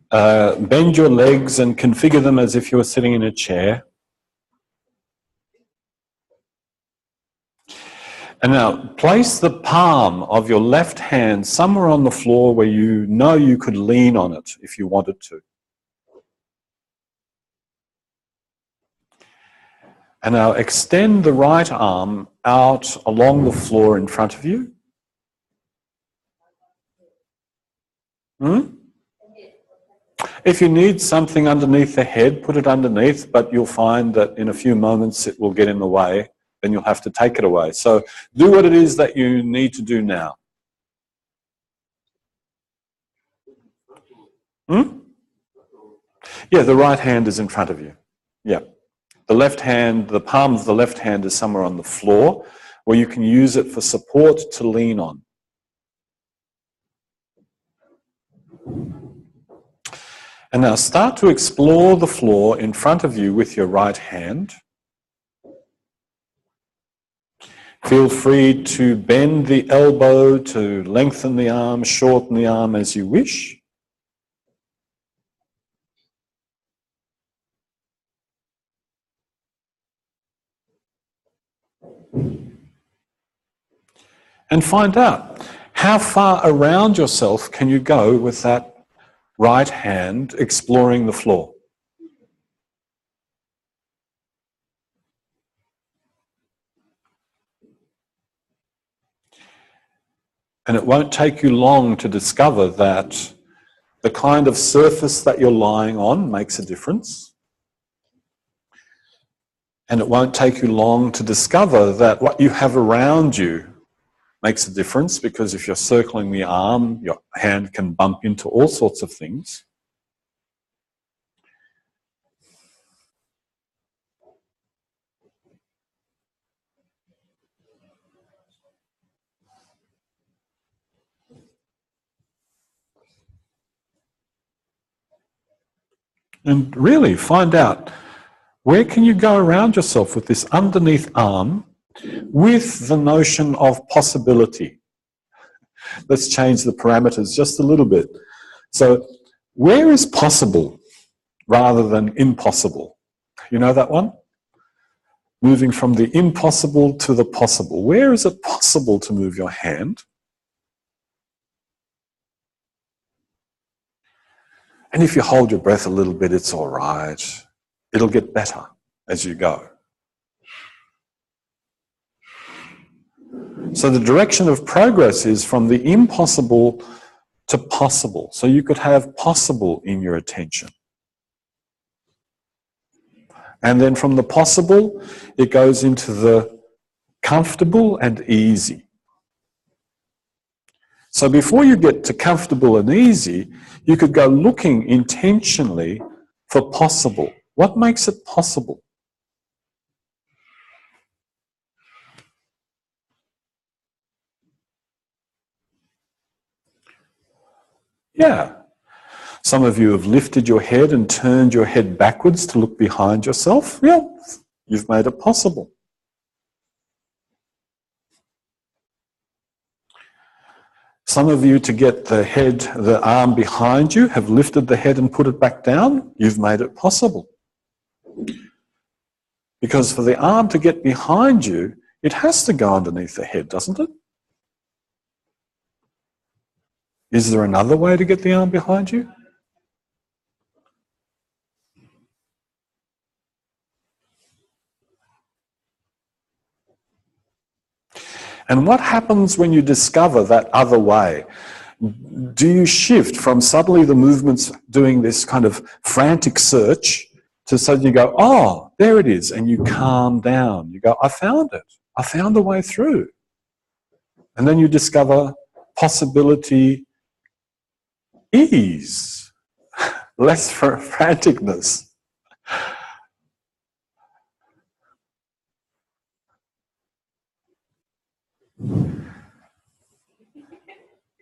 Bend your legs and configure them as if you were sitting in a chair. And now place the palm of your left hand somewhere on the floor where you know you could lean on it if you wanted to. And now extend the right arm out along the floor in front of you. If you need something underneath the head, put it underneath, but you'll find that in a few moments it will get in the way, then you'll have to take it away. So do what it is that you need to do now. Yeah, the right hand is in front of you. Yeah. The left hand, the palm of the left hand is somewhere on the floor where you can use it for support to lean on. And now start to explore the floor in front of you with your right hand. Feel free to bend the elbow, to lengthen the arm, shorten the arm as you wish. And find out how far around yourself can you go with that right hand exploring the floor. And it won't take you long to discover that the kind of surface that you're lying on makes a difference. And it won't take you long to discover that what you have around you makes a difference, because if you're circling the arm, your hand can bump into all sorts of things. And really find out, where can you go around yourself with this underneath arm with the notion of possibility? Let's change the parameters just a little bit. So where is possible rather than impossible? You know that one? Moving from the impossible to the possible. Where is it possible to move your hand? And if you hold your breath a little bit, it's all right. It'll get better as you go. So the direction of progress is from the impossible to possible. So you could have possible in your attention. And then from the possible, it goes into the comfortable and easy. So before you get to comfortable and easy, you could go looking intentionally for possible. What makes it possible? Yeah. Some of you have lifted your head and turned your head backwards to look behind yourself. Yeah, you've made it possible. Some of you, to get the arm behind you, have lifted the head and put it back down. You've made it possible. Because for the arm to get behind you, it has to go underneath the head, doesn't it? Is there another way to get the arm behind you? And what happens when you discover that other way? Do you shift from suddenly the movement's doing this kind of frantic search to suddenly you go, oh, there it is, and you calm down. You go, I found it. I found a way through. And then you discover possibility, ease, less franticness.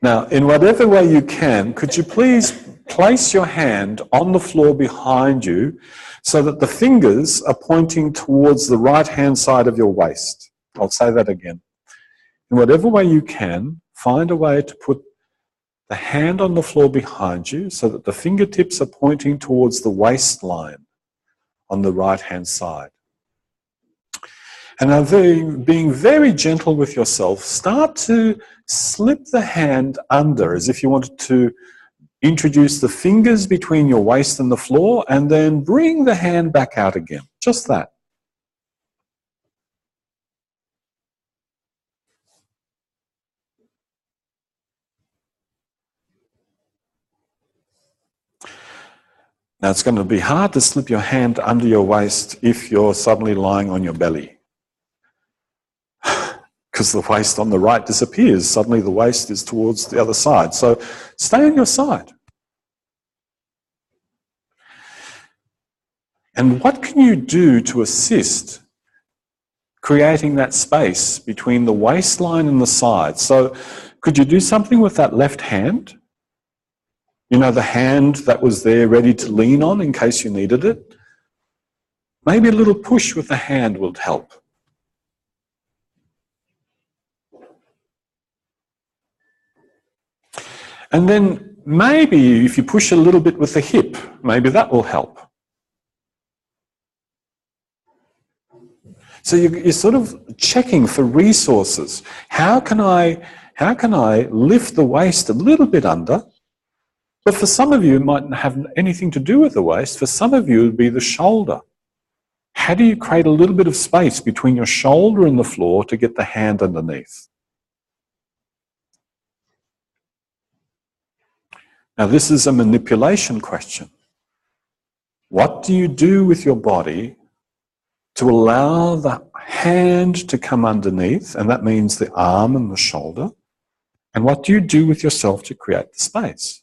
Now, in whatever way you can, could you please place your hand on the floor behind you so that the fingers are pointing towards the right-hand side of your waist? I'll say that again. In whatever way you can, find a way to put the hand on the floor behind you so that the fingertips are pointing towards the waistline on the right-hand side. And now being very gentle with yourself, start to slip the hand under as if you wanted to introduce the fingers between your waist and the floor, and then bring the hand back out again. Just that. Now it's going to be hard to slip your hand under your waist if you're suddenly lying on your belly. Because the waist on the right disappears. Suddenly the waist is towards the other side. So stay on your side. And what can you do to assist creating that space between the waistline and the side? So could you do something with that left hand? You know, the hand that was there ready to lean on in case you needed it? Maybe a little push with the hand would help. And then maybe if you push a little bit with the hip, maybe that will help. So you're sort of checking for resources. How can I lift the waist a little bit under? But for some of you, it mightn't have anything to do with the waist. For some of you, it would be the shoulder. How do you create a little bit of space between your shoulder and the floor to get the hand underneath? Now, this is a manipulation question. What do you do with your body to allow the hand to come underneath, and that means the arm and the shoulder? And what do you do with yourself to create the space?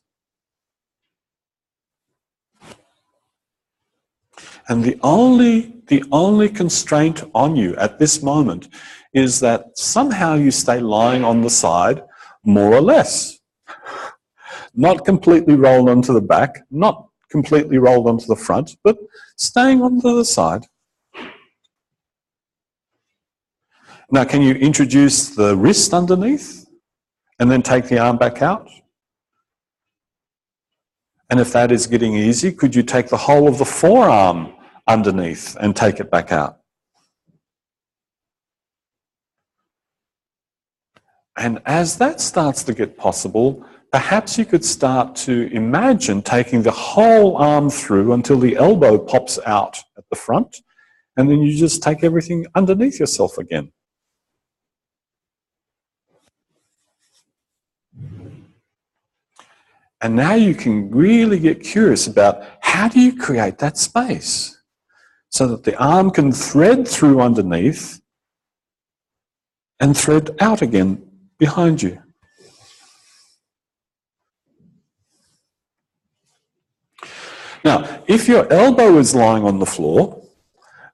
And the only constraint on you at this moment is that somehow you stay lying on the side, more or less. Not completely rolled onto the back, not completely rolled onto the front, but staying on the side. Now, can you introduce the wrist underneath and then take the arm back out? And if that is getting easy, could you take the whole of the forearm underneath and take it back out? And as that starts to get possible, perhaps you could start to imagine taking the whole arm through until the elbow pops out at the front, and then you just take everything underneath yourself again. And now you can really get curious about how do you create that space so that the arm can thread through underneath and thread out again behind you. Now, if your elbow is lying on the floor,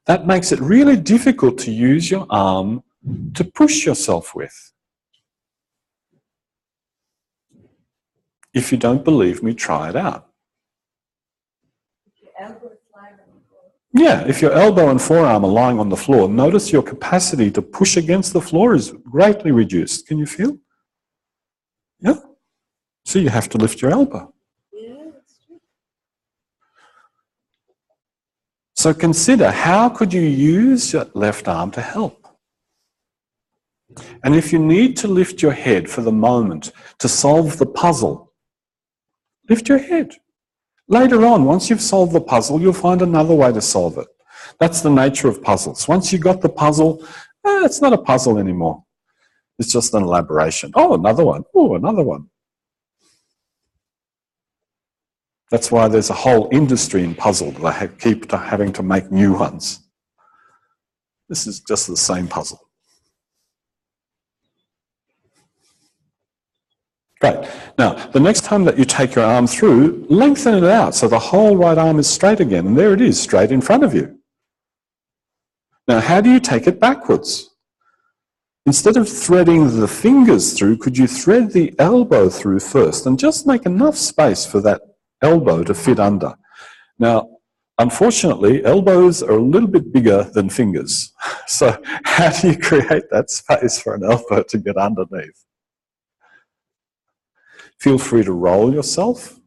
that makes it really difficult to use your arm to push yourself with. If you don't believe me, try it out. Yeah, if your elbow and forearm are lying on the floor, notice your capacity to push against the floor is greatly reduced. Can you feel? Yeah. So you have to lift your elbow. Yeah, that's true. So consider, how could you use your left arm to help? And if you need to lift your head for the moment to solve the puzzle, lift your head. Later on, once you've solved the puzzle, you'll find another way to solve it. That's the nature of puzzles. Once you've got the puzzle, it's not a puzzle anymore. It's just an elaboration. Oh, another one. Oh, another one. That's why there's a whole industry in puzzle. They keep having to make new ones. This is just the same puzzle. Great. Now, the next time that you take your arm through, lengthen it out so the whole right arm is straight again. And there it is, straight in front of you. Now, how do you take it backwards? Instead of threading the fingers through, could you thread the elbow through first and just make enough space for that elbow to fit under? Now, unfortunately, elbows are a little bit bigger than fingers. So how do you create that space for an elbow to get underneath? Feel free to roll yourself.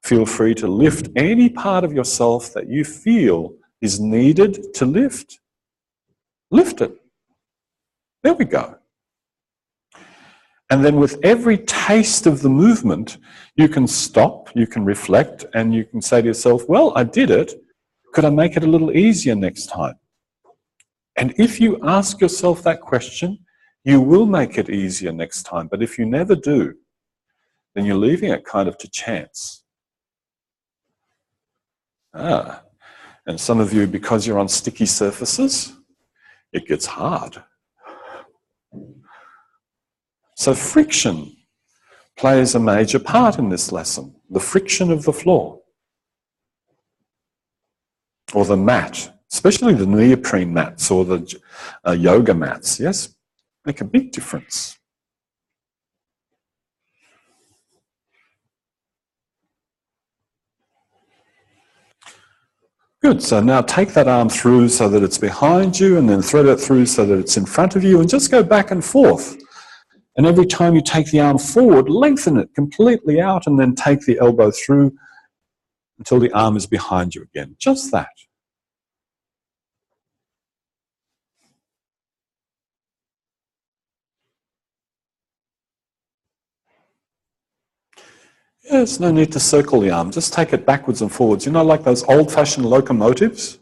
Feel free to lift any part of yourself that you feel is needed to lift. Lift it. There we go. And then with every taste of the movement, you can stop, you can reflect, and you can say to yourself, well, I did it. Could I make it a little easier next time? And if you ask yourself that question, you will make it easier next time. But if you never do, then you're leaving it kind of to chance. And some of you, because you're on sticky surfaces, it gets hard. So friction plays a major part in this lesson. The friction of the floor. Or the mat, especially the neoprene mats or the yoga mats, yes? Make a big difference. Good, so now take that arm through so that it's behind you and then thread it through so that it's in front of you and just go back and forth. And every time you take the arm forward, lengthen it completely out and then take the elbow through until the arm is behind you again. Just that. There's no need to circle the arm. Just take it backwards and forwards. You know, like those old-fashioned locomotives?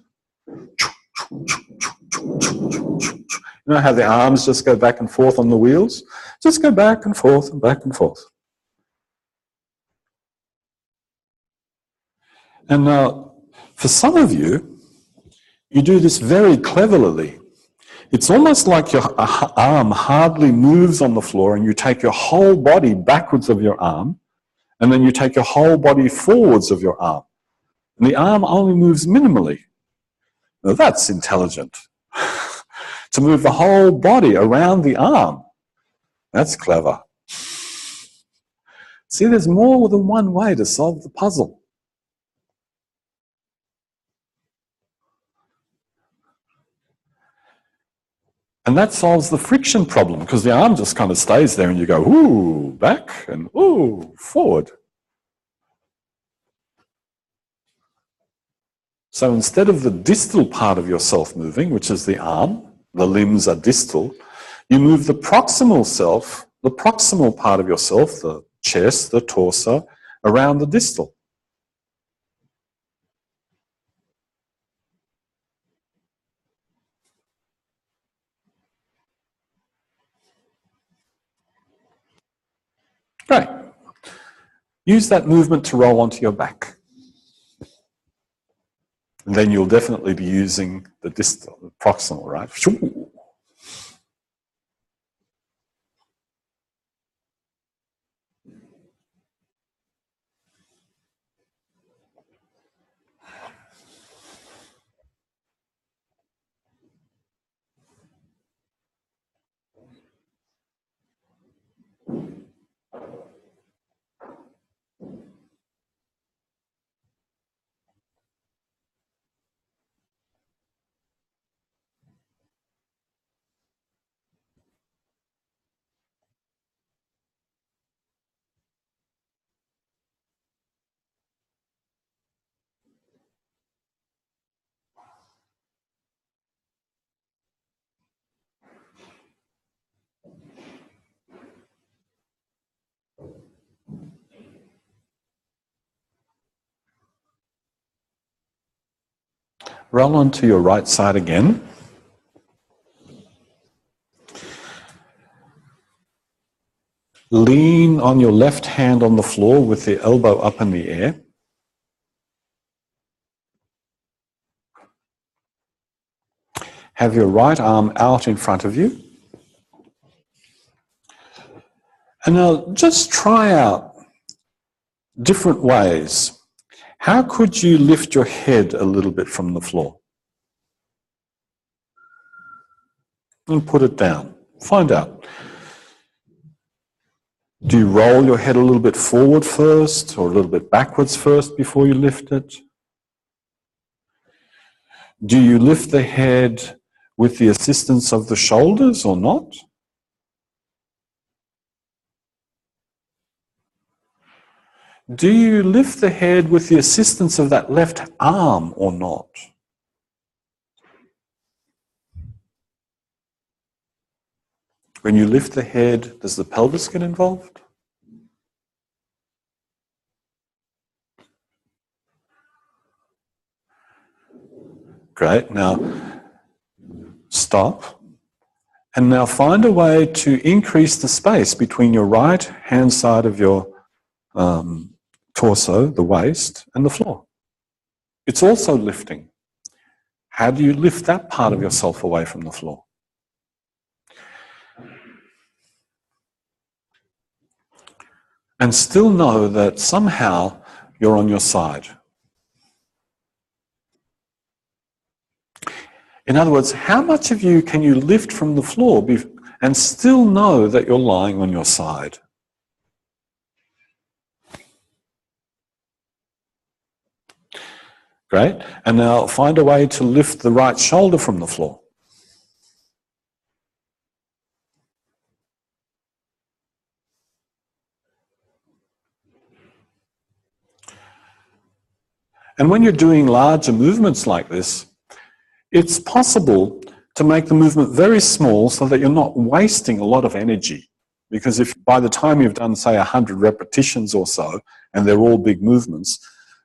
You know how the arms just go back and forth on the wheels? Just go back and forth and back and forth. And now, for some of you, you do this very cleverly. It's almost like your arm hardly moves on the floor and you take your whole body backwards of your arm and then you take your whole body forwards of your arm. And the arm only moves minimally. Now that's intelligent. To move the whole body around the arm. That's clever. See, there's more than one way to solve the puzzle. And that solves the friction problem because the arm just kind of stays there and you go, ooh, back and ooh, forward. So instead of the distal part of yourself moving, which is the arm, the limbs are distal, you move the proximal self, the proximal part of yourself, the chest, the torso, around the distal. Great. Use that movement to roll onto your back. And then you'll definitely be using the distal, the proximal, right? Roll onto your right side again. Lean on your left hand on the floor with the elbow up in the air. Have your right arm out in front of you. And now just try out different ways. How could you lift your head a little bit from the floor? And put it down. Find out. Do you roll your head a little bit forward first or a little bit backwards first before you lift it? Do you lift the head with the assistance of the shoulders or not? Do you lift the head with the assistance of that left arm or not? When you lift the head, does the pelvis get involved? Great. Now, stop. And now find a way to increase the space between your right hand side of your torso, the waist, and the floor. It's also lifting. How do you lift that part of yourself away from the floor? And still know that somehow you're on your side. In other words, how much of you can you lift from the floor and still know that you're lying on your side? Great. And now find a way to lift the right shoulder from the floor. And when you're doing larger movements like this, it's possible to make the movement very small so that you're not wasting a lot of energy. Because if by the time you've done, say, 100 repetitions or so, and they're all big movements,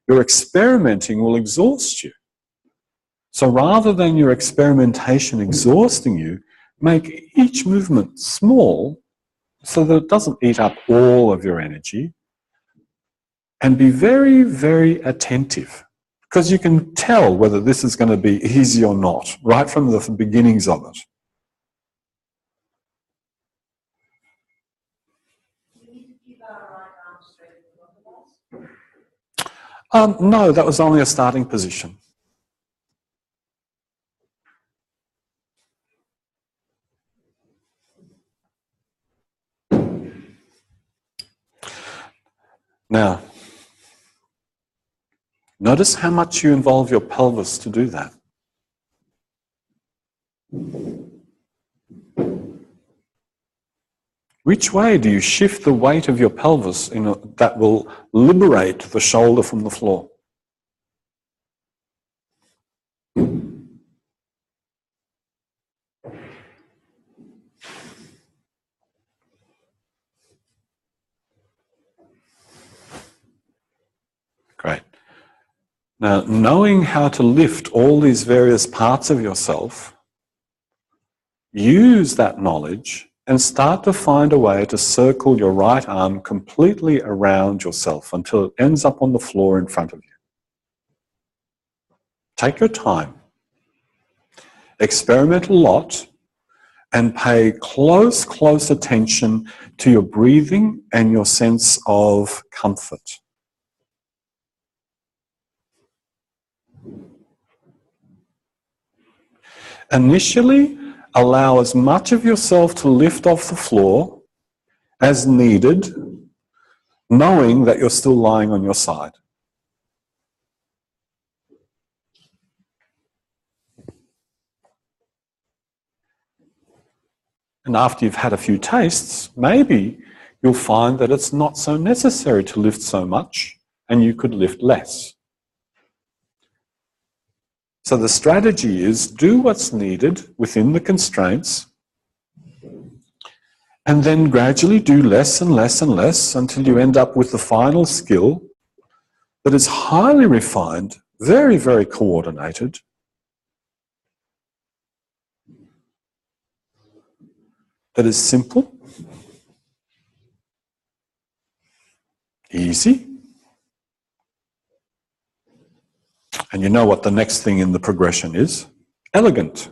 your experimenting will exhaust you. So rather than your experimentation exhausting you, make each movement small so that it doesn't eat up all of your energy, and be very, very attentive. Because you can tell whether this is going to be easy or not, right from the beginnings of it. Do you need to keep our right arm straight in front of us? No, that was only a starting position. Now, notice how much you involve your pelvis to do that. Which way do you shift the weight of your pelvis that will liberate the shoulder from the floor? Great. Now, knowing how to lift all these various parts of yourself, use that knowledge and start to find a way to circle your right arm completely around yourself until it ends up on the floor in front of you. Take your time. Experiment a lot and pay close attention to your breathing and your sense of comfort. Initially, allow as much of yourself to lift off the floor as needed, knowing that you're still lying on your side. And after you've had a few tastes, maybe you'll find that it's not so necessary to lift so much and you could lift less. So the strategy is do what's needed within the constraints and then gradually do less and less and less until you end up with the final skill that is highly refined, very, very coordinated, that is simple, easy, and you know what the next thing in the progression is? Elegant.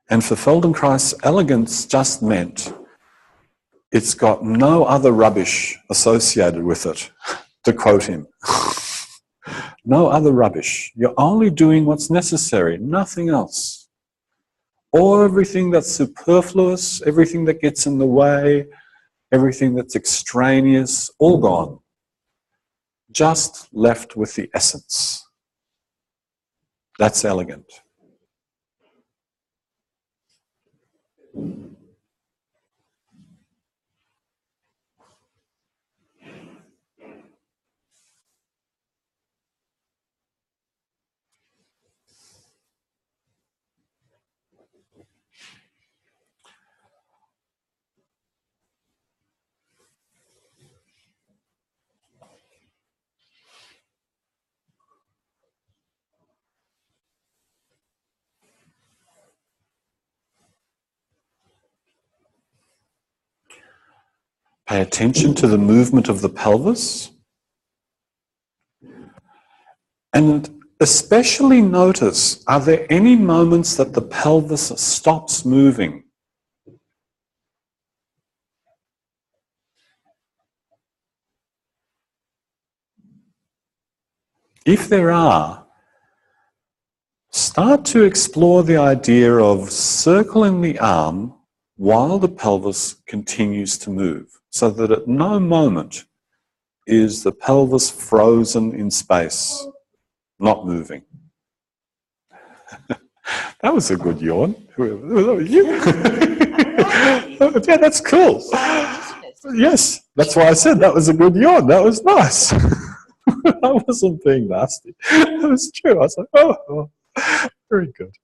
And for Feldenkrais, elegance just meant it's got no other rubbish associated with it, to quote him. No other rubbish. You're only doing what's necessary, nothing else. Or everything that's superfluous, everything that gets in the way, everything that's extraneous, all gone. Just left with the essence. That's elegant. Pay attention to the movement of the pelvis. And especially notice, are there any moments that the pelvis stops moving? If there are, start to explore the idea of circling the arm while the pelvis continues to move, so that at no moment is the pelvis frozen in space, not moving. That was a good yawn. Was you? Yeah, that's cool. Yes, that's why I said that was a good yawn. That was nice. I wasn't being nasty. That was true. I was like, oh, very good.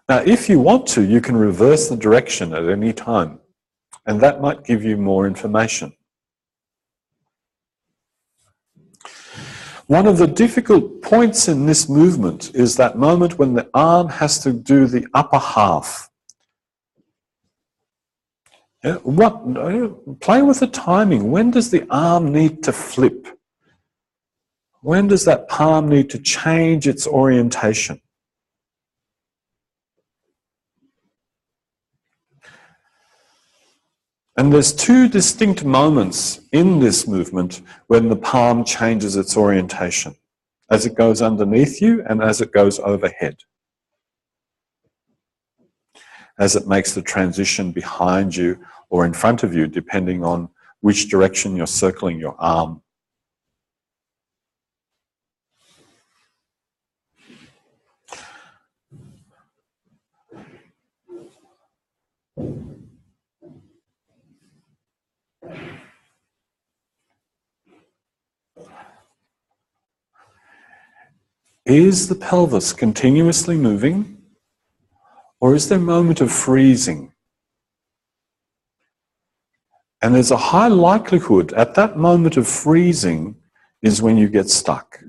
Now, if you want to, you can reverse the direction at any time, and that might give you more information. One of the difficult points in this movement is that moment when the arm has to do the upper half. Yeah, play with the timing. When does the arm need to flip? When does that palm need to change its orientation? And there's two distinct moments in this movement when the palm changes its orientation, as it goes underneath you and as it goes overhead, as it makes the transition behind you or in front of you, depending on which direction you're circling your arm. Is the pelvis continuously moving, or is there a moment of freezing? And there's a high likelihood at that moment of freezing is when you get stuck,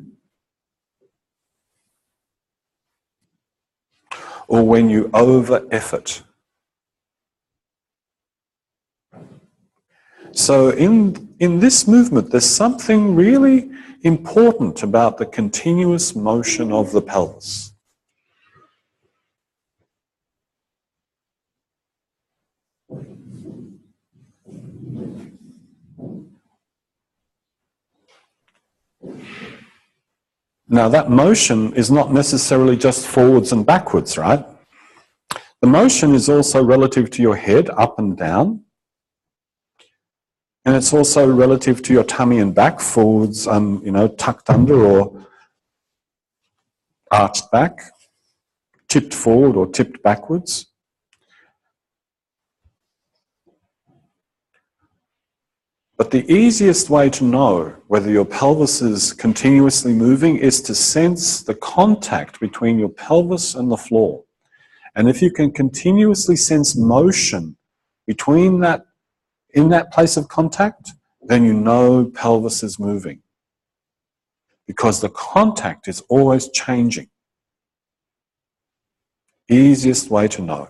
or when you over-effort. So in this movement, there's something really important about the continuous motion of the pelvis. Now that motion is not necessarily just forwards and backwards, right? The motion is also relative to your head, up and down. And it's also relative to your tummy and back, forwards, tucked under or arched back, tipped forward or tipped backwards. But the easiest way to know whether your pelvis is continuously moving is to sense the contact between your pelvis and the floor. And if you can continuously sense motion between that, in that place of contact, then you know pelvis is moving. Because the contact is always changing. Easiest way to know.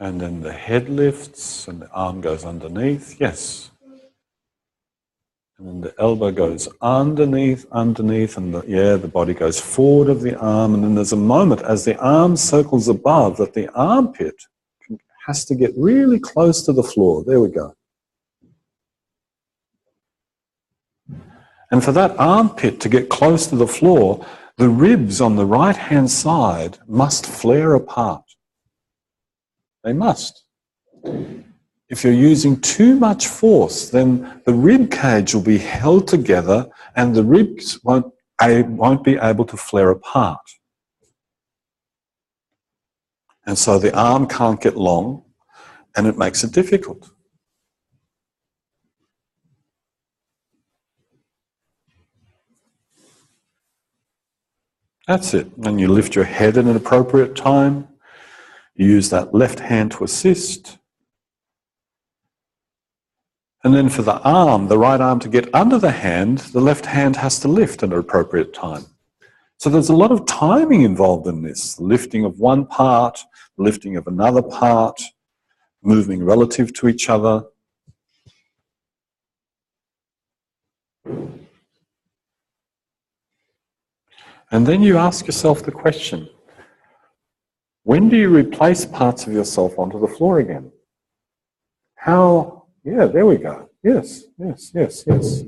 And then the head lifts and the arm goes underneath, yes. And then the elbow goes underneath, and the body goes forward of the arm. And then there's a moment as the arm circles above that the armpit has to get really close to the floor. There we go. And for that armpit to get close to the floor, the ribs on the right-hand side must flare apart. They must. If you're using too much force, then the rib cage will be held together and the ribs won't be able to flare apart. And so the arm can't get long, and it makes it difficult. That's it. And you lift your head at an appropriate time. You use that left hand to assist. And then for the arm, the right arm to get under the hand, the left hand has to lift at an appropriate time. So there's a lot of timing involved in this. The lifting of one part, lifting of another part, moving relative to each other. And then you ask yourself the question, when do you replace parts of yourself onto the floor again? How? Yeah, there we go. Yes, yes, yes, yes.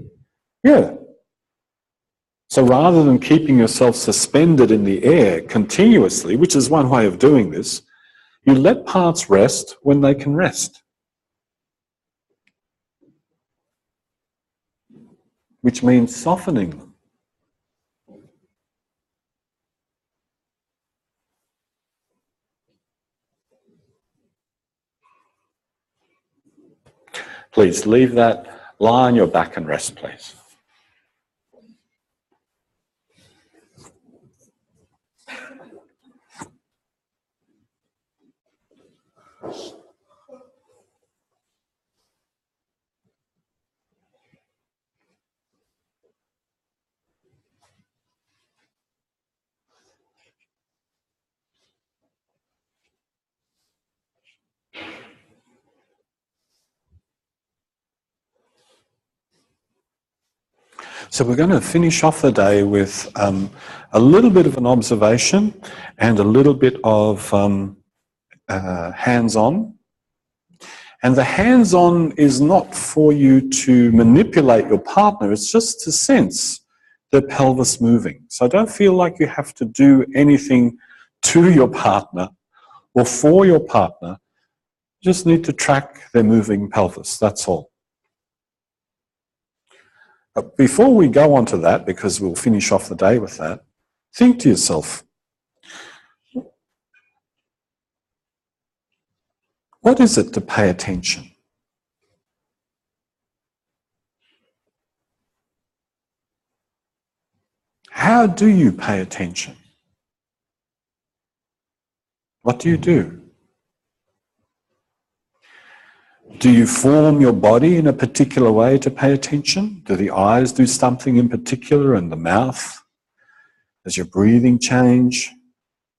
Yeah. So rather than keeping yourself suspended in the air continuously, which is one way of doing this, you let parts rest when they can rest. Which means softening them. Please leave that, lie on your back and rest, please. So we're going to finish off the day with a little bit of an observation and a little bit of hands-on. And the hands-on is not for you to manipulate your partner, it's just to sense the pelvis moving. So don't feel like you have to do anything to your partner or for your partner. You just need to track their moving pelvis, that's all. But before we go on to that, because we'll finish off the day with that, think to yourself, what is it to pay attention? How do you pay attention? What do you do? Do you form your body in a particular way to pay attention? Do the eyes do something in particular and the mouth? Does your breathing change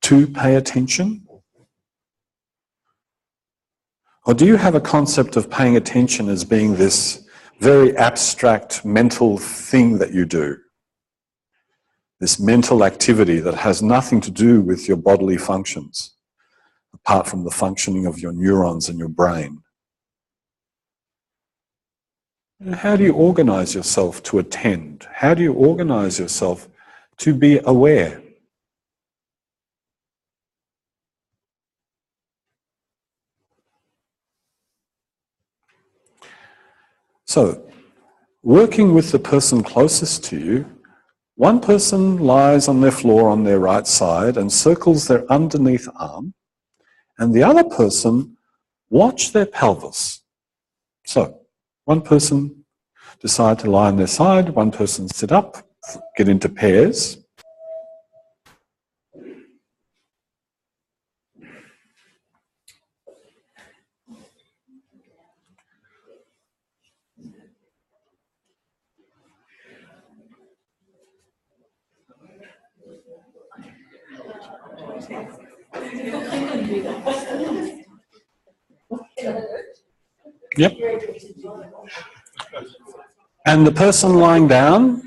to pay attention? Or do you have a concept of paying attention as being this very abstract mental thing that you do? This mental activity that has nothing to do with your bodily functions, apart from the functioning of your neurons in your brain. And how do you organize yourself to attend? How do you organize yourself to be aware? So, working with the person closest to you, one person lies on their floor on their right side and circles their underneath arm, and the other person watch their pelvis. So, one person decide to lie on their side, one person sit up, get into pairs. Yep. And the person lying down,